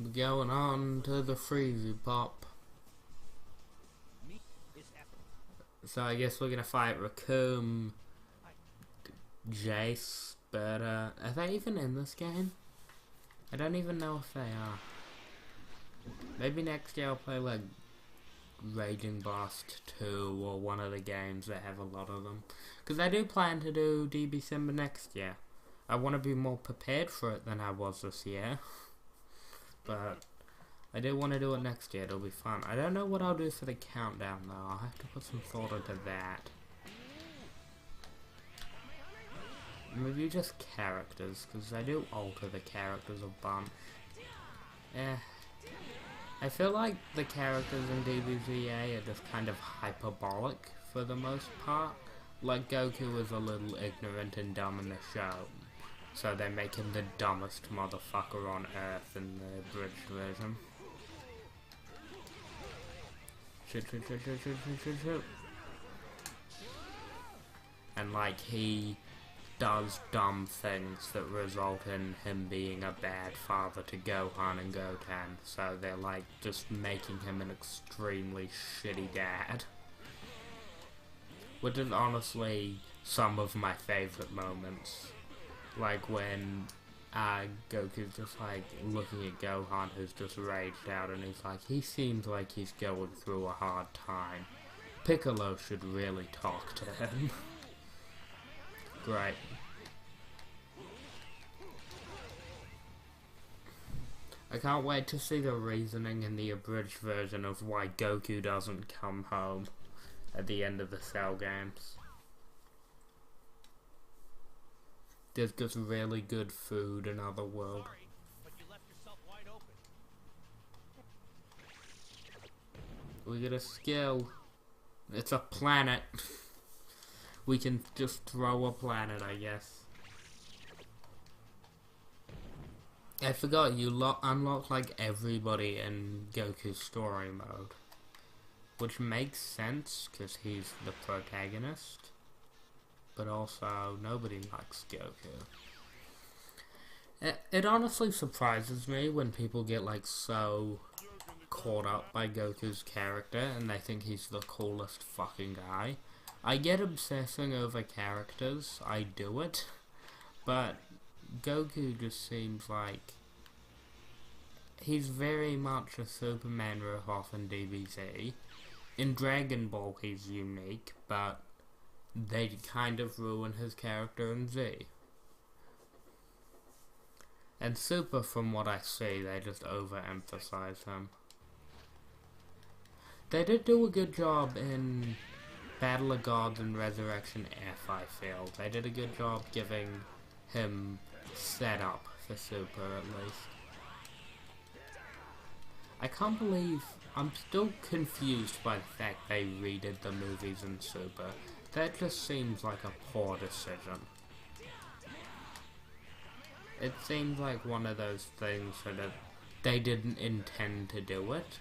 Going on to the Freezy Pop. So I guess we're gonna fight Raccoon, Jace, but are they even in this game? I don't even know if they are. Maybe next year I'll play like Raging Blast 2 or one of the games that have a lot of them. Because I do plan to do DBcember next year. I want to be more prepared for it than I was this year. But I do want to do it next year, it'll be fun. I don't know what I'll do for the countdown though, I'll have to put some thought into that. Maybe just characters, because I do alter the characters a bunch. I feel like the characters in DBZA are just kind of hyperbolic for the most part. Like Goku is a little ignorant and dumb in the show, so they make him the dumbest motherfucker on Earth in the abridged version. Shoot. And like he does dumb things that result in him being a bad father to Gohan and Goten, so they're like just making him an extremely shitty dad. Which is honestly some of my favorite moments. Like when Goku's just like looking at Gohan who's just raged out and he's like, he seems like he's going through a hard time. Piccolo should really talk to him. Great. I can't wait to see the reasoning in the abridged version of why Goku doesn't come home at the end of the Cell games. There's just really good food in Otherworld. We get a skill. It's a planet. We can just throw a planet, I guess. I forgot you unlock like everybody in Goku's story mode. Which makes sense, because he's the protagonist. But also, nobody likes Goku. It honestly surprises me when people get like so caught up by Goku's character and they think he's the coolest fucking guy. I get obsessing over characters, I do it, but Goku just seems like he's very much a Superman ripoff in DBZ. In Dragon Ball he's unique, but they kind of ruin his character in Z. And Super, from what I see, they just overemphasize him. They did do a good job in Battle of Gods and Resurrection F, I feel. They did a good job giving him set up for Super, at least. I can't believe I'm still confused by the fact they redid the movies in Super. That just seems like a poor decision. It seems like one of those things that they didn't intend to do it.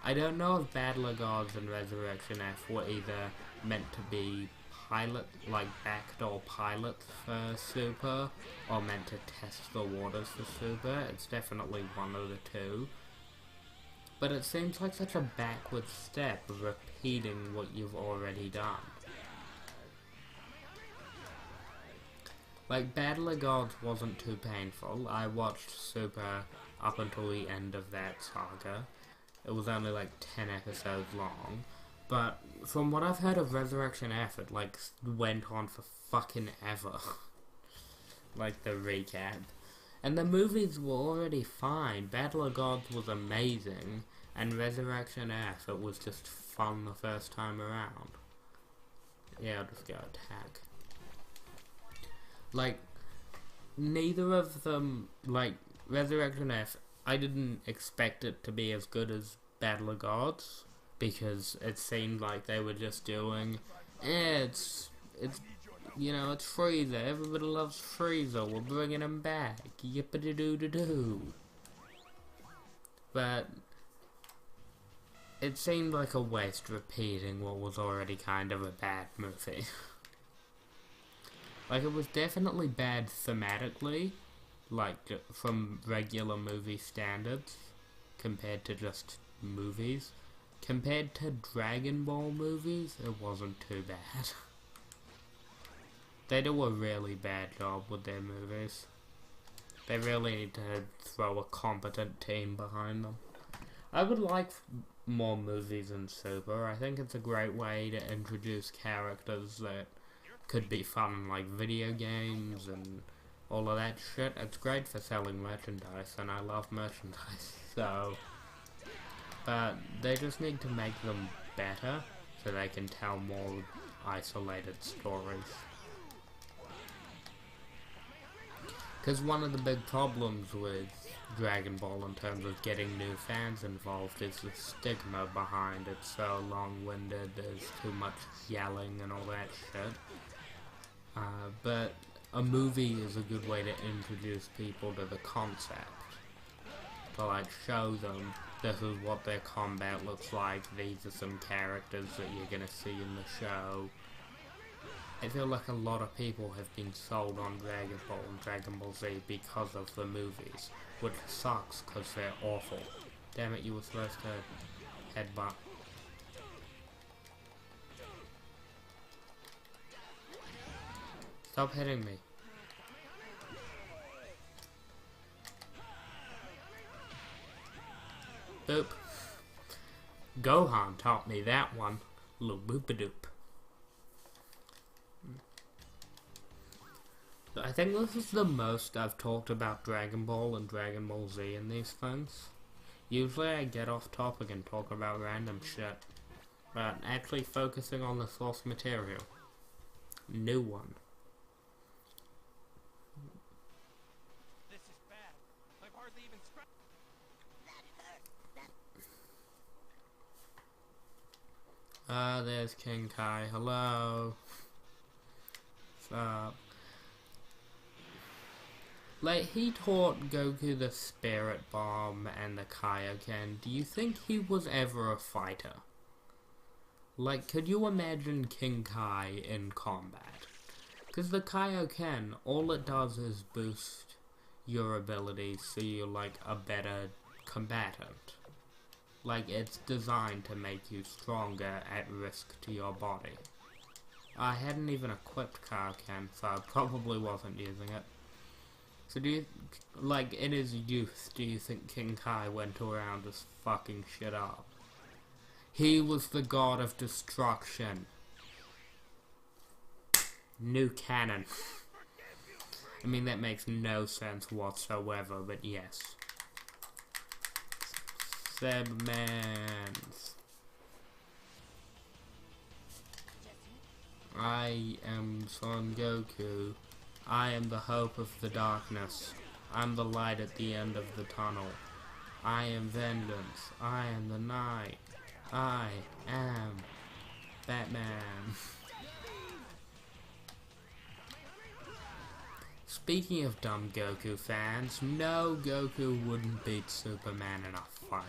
I don't know if Battle of Gods and Resurrection F were either meant to be like backdoor pilots for Super, or meant to test the waters for Super. It's definitely one of the two. But it seems like such a backward step of repeating what you've already done. Like, Battle of Gods wasn't too painful. I watched Super up until the end of that saga. It was only like 10 episodes long. But from what I've heard of Resurrection F, it like went on for fucking ever. Like the recap. And the movies were already fine. Battle of Gods was amazing. And Resurrection F, it was just fun the first time around. Yeah, I'll just go attack. Like, neither of them, like, Resurrection F, I didn't expect it to be as good as Battle of Gods. Because it seemed like they were just doing, it's you know, it's Frieza, everybody loves Frieza, we're bringing him back, yippity-doo-doo-doo. But it seemed like a waste repeating what was already kind of a bad movie. Like, it was definitely bad thematically, like from regular movie standards, compared to just movies. Compared to Dragon Ball movies, it wasn't too bad. They do a really bad job with their movies. They really need to throw a competent team behind them. I would like more movies in Super. I think it's a great way to introduce characters that could be fun in like video games and all of that shit. It's great for selling merchandise, and I love merchandise, so... But they just need to make them better, so they can tell more isolated stories. Because one of the big problems with Dragon Ball in terms of getting new fans involved is the stigma behind it. So long-winded, there's too much yelling and all that shit. But a movie is a good way to introduce people to the concept. To like show them this is what their combat looks like, these are some characters that you're gonna see in the show. I feel like a lot of people have been sold on Dragon Ball and Dragon Ball Z because of the movies, which sucks because they're awful. Damn it, you were supposed to headbutt. Stop hitting me. Boop. Gohan taught me that one. Little boop-a-doop. I think this is the most I've talked about Dragon Ball and Dragon Ball Z in these things. Usually I get off topic and talk about random shit, but actually focusing on the source material. New one. This is bad. I've hardly even scratched. There's King Kai. Hello. What's up? Like, he taught Goku the Spirit Bomb and the Kaioken. Do you think he was ever a fighter? Like, could you imagine King Kai in combat? Because the Kaioken, all it does is boost your abilities so you're, like, a better combatant. Like, it's designed to make you stronger at risk to your body. I hadn't even equipped Kaioken, so I probably wasn't using it. So do you, like, in his youth, do you think King Kai went around just fucking shit up? He was the god of destruction. New canon. I mean, that makes no sense whatsoever, but yes. Sebmans. I am Son Goku. I am the hope of the darkness. I'm the light at the end of the tunnel. I am vengeance. I am the night. I am Batman. Speaking of dumb Goku fans, no, Goku wouldn't beat Superman in a fight.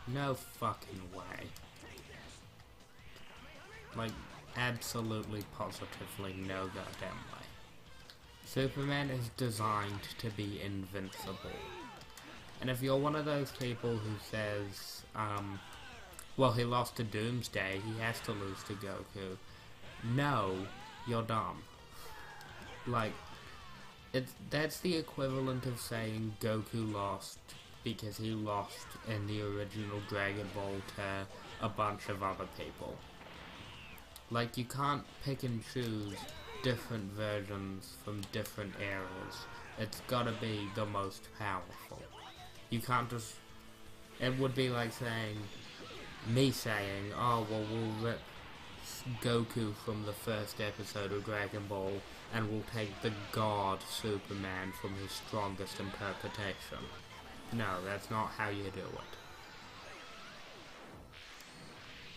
No fucking way. Like, absolutely, positively no goddamn way. Superman is designed to be invincible. And if you're one of those people who says, well, he lost to Doomsday, he has to lose to Goku. No, you're dumb. Like, that's the equivalent of saying Goku lost because he lost in the original Dragon Ball to a bunch of other people. Like, you can't pick and choose different versions from different eras. It's gotta be the most powerful. You can't just... It would be like saying... Me saying, oh, well, we'll rip Goku from the first episode of Dragon Ball and we'll take the god Superman from his strongest interpretation. No, that's not how you do it.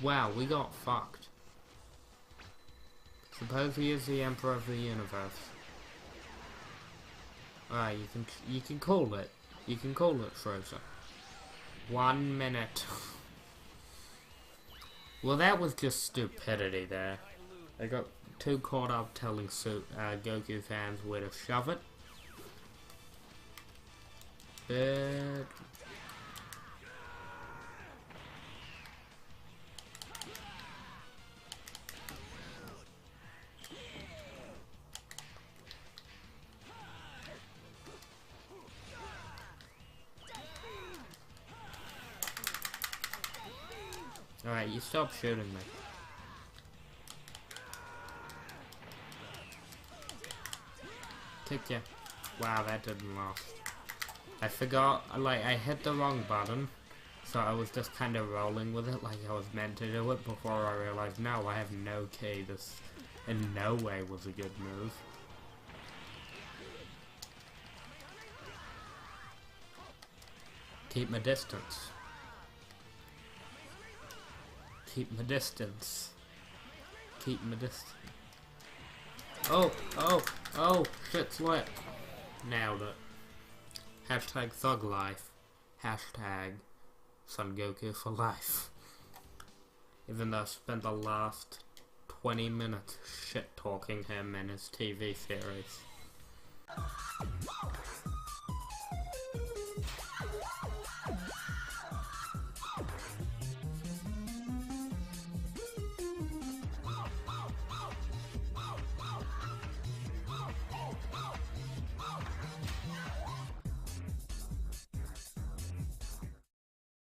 Wow, we got fucked. Suppose he is the Emperor of the Universe. Alright, you can call it. You can call it Frozen. 1 minute. Well, that was just stupidity there. I got too caught up telling Goku fans where to shove it. But alright, you stop shooting me. Kick ya. Wow, that didn't last. I forgot, like, I hit the wrong button, so I was just kind of rolling with it like I was meant to do it before I realized, no, I have no key. This in no way was a good move. Keep my distance. Keep my distance. Keep my distance. Oh, shit's lit. Nailed it. Hashtag thug life. Hashtag Son Goku for life. Even though I spent the last 20 minutes shit talking him and his TV series.